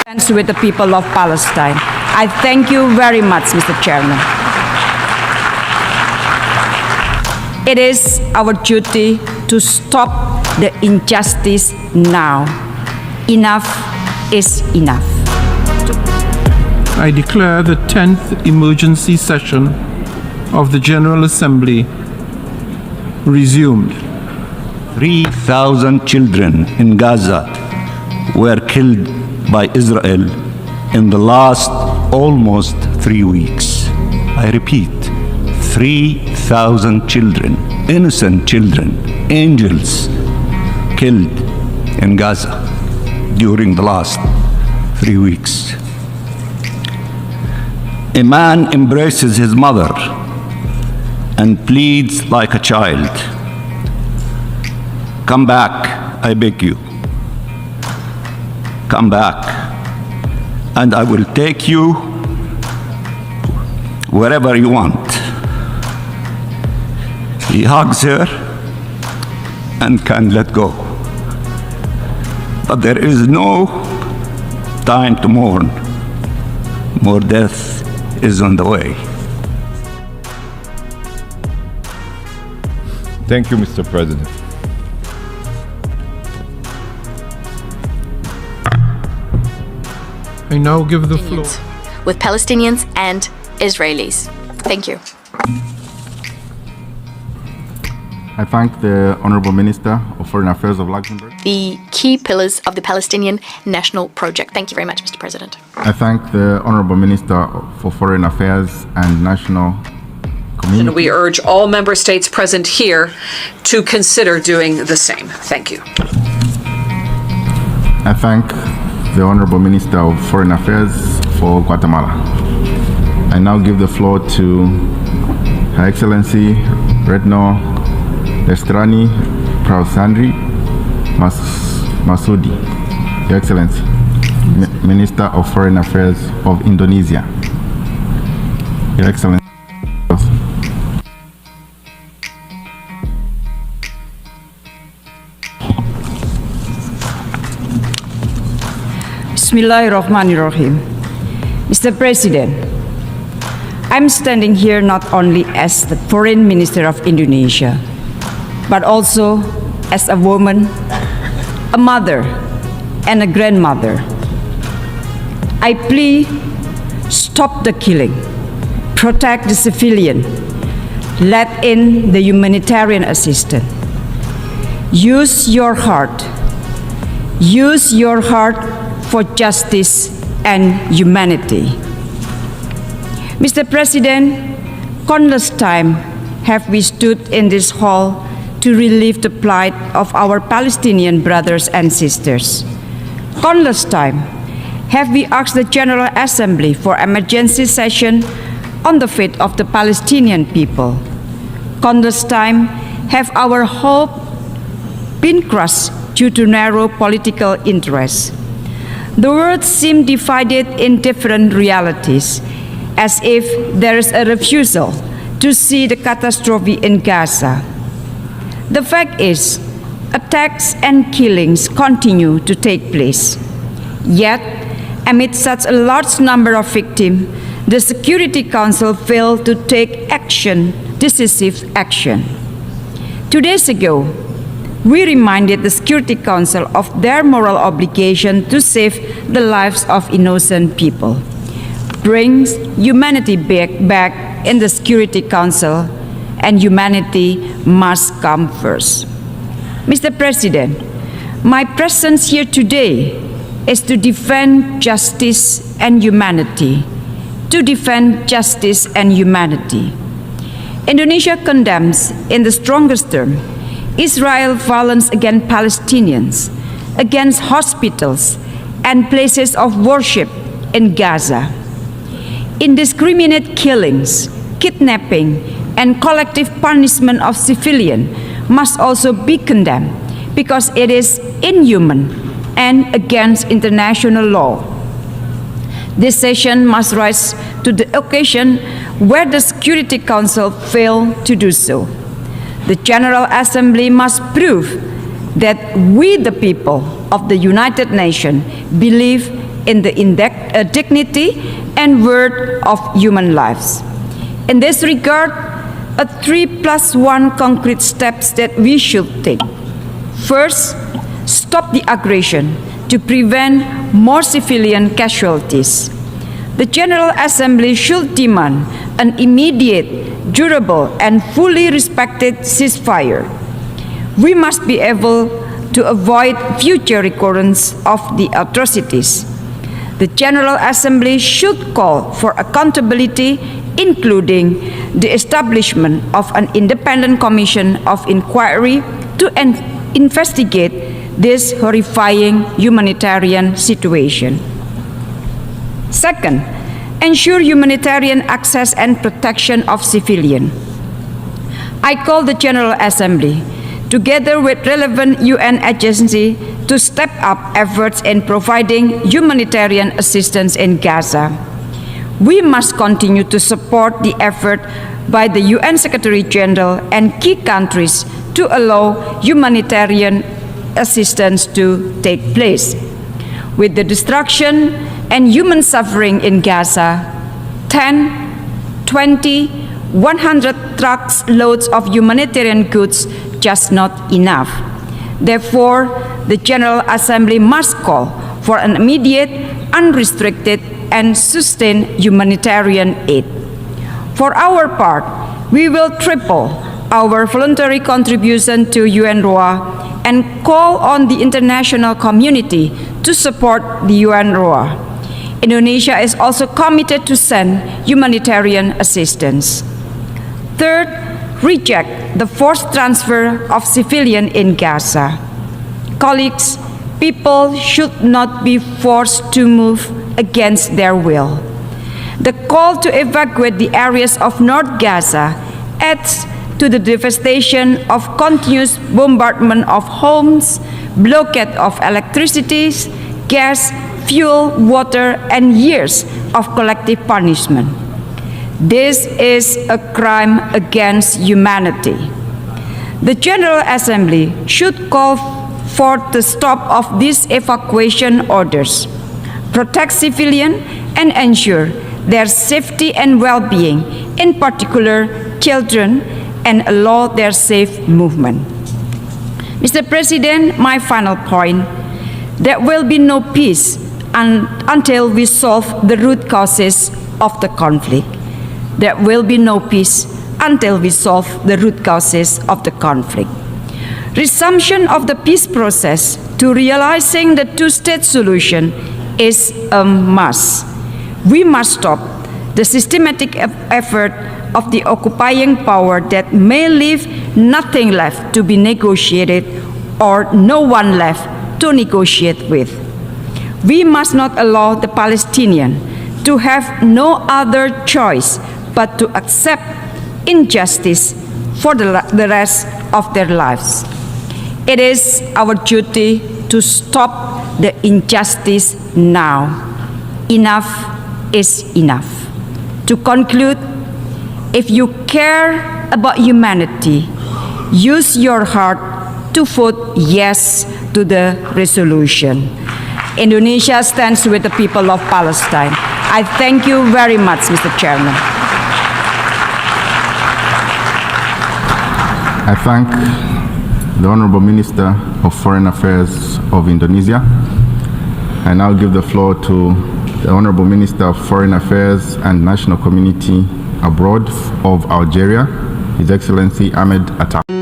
With the people of Palestine. I thank you very much, Mr. Chairman. It is our duty to stop the injustice now. Enough is enough. I declare the 10th emergency session of the General Assembly resumed. 3,000 children in Gaza were killed by Israel in the last almost 3 weeks. I repeat, 3,000 children, innocent children, angels, killed in Gaza during the last 3 weeks. A man embraces his mother and pleads like a child. Come back, I beg you. Come back, and I will take you wherever you want. He hugs her and can let go. But there is no time to mourn. More death is on the way. Thank you, Mr. President. I now give the floor. With Palestinians and Israelis. Thank you. I thank the Honourable Minister of Foreign Affairs of Luxembourg. The key pillars of the Palestinian National Project. Thank you very much, Mr. President. I thank the Honourable Minister for Foreign Affairs and National Community. We urge all member states present here to consider doing the same. Thank you. I thank the Honourable Minister of Foreign Affairs for Guatemala. I now give the floor to Her Excellency Retno Lestari, Priansari, Marsudi. Your Excellency, Minister of Foreign Affairs of Indonesia. Your Excellency. Bismillahirrahmanirrahim. Mr. President, I'm standing here not only as the Foreign Minister of Indonesia, but also as a woman, a mother, and a grandmother. I plead, stop the killing, protect the civilian, let in the humanitarian assistance. Use your heart for justice and humanity. Mr. President, countless times have we stood in this hall to relieve the plight of our Palestinian brothers and sisters. Countless times have we asked the General Assembly for emergency session on the fate of the Palestinian people. Countless times have our hope been crushed due to narrow political interests. The world seems divided in different realities, as if there is a refusal to see the catastrophe in Gaza. The fact is, attacks and killings continue to take place. Yet, amid such a large number of victims, the Security Council failed to take decisive action. 2 days ago, we reminded the Security Council of their moral obligation to save the lives of innocent people. Bring humanity back in the Security Council, and humanity must come first. Mr. President, my presence here today is to defend justice and humanity. To defend justice and humanity. Indonesia condemns, in the strongest terms, Israel's violence against Palestinians, against hospitals and places of worship in Gaza. Indiscriminate killings, kidnapping, and collective punishment of civilians must also be condemned because it is inhuman and against international law. This session must rise to the occasion where the Security Council failed to do so. The General Assembly must prove that we, the people of the United Nations, believe in the dignity and worth of human lives. In this regard, 3+1 concrete steps that we should take. First, stop the aggression to prevent more civilian casualties. The General Assembly should demand an immediate, durable, and fully respected ceasefire. We must be able to avoid future recurrence of the atrocities. The General Assembly should call for accountability, including the establishment of an independent commission of inquiry to investigate this horrifying humanitarian situation. Second, ensure humanitarian access and protection of civilians. I call the General Assembly, together with relevant UN agencies, to step up efforts in providing humanitarian assistance in Gaza. We must continue to support the effort by the UN Secretary General and key countries to allow humanitarian assistance to take place. With the destruction and human suffering in Gaza, 10, 20, 100 trucks loads of humanitarian goods just not enough. Therefore, the General Assembly must call for an immediate, unrestricted, and sustained humanitarian aid. For our part, we will triple our voluntary contribution to UNRWA and call on the international community to support the UNRWA. Indonesia is also committed to send humanitarian assistance. Third, reject the forced transfer of civilians in Gaza. Colleagues, people should not be forced to move against their will. The call to evacuate the areas of North Gaza adds to the devastation of continuous bombardment of homes, blockade of electricity, gas, fuel, water, and years of collective punishment. This is a crime against humanity. The General Assembly should call for the stop of these evacuation orders, protect civilians, and ensure their safety and well-being, in particular children, and allow their safe movement. Mr. President, my final point, there will be no peace until we solve the root causes of the conflict. There will be no peace until we solve the root causes of the conflict. Resumption of the peace process to realizing the two-state solution is a must. We must stop the systematic effort of the occupying power that may leave nothing left to be negotiated or no one left to negotiate with. We must not allow the Palestinians to have no other choice but to accept injustice for the rest of their lives. It is our duty to stop the injustice now. Enough is enough. To conclude, if you care about humanity, use your heart to vote yes to the resolution. Indonesia stands with the people of Palestine. I thank you very much, Mr. Chairman. I thank the Honorable Minister of Foreign Affairs of Indonesia. I now give the floor to the Honorable Minister of Foreign Affairs and National Community Abroad of Algeria, His Excellency Ahmed Atta.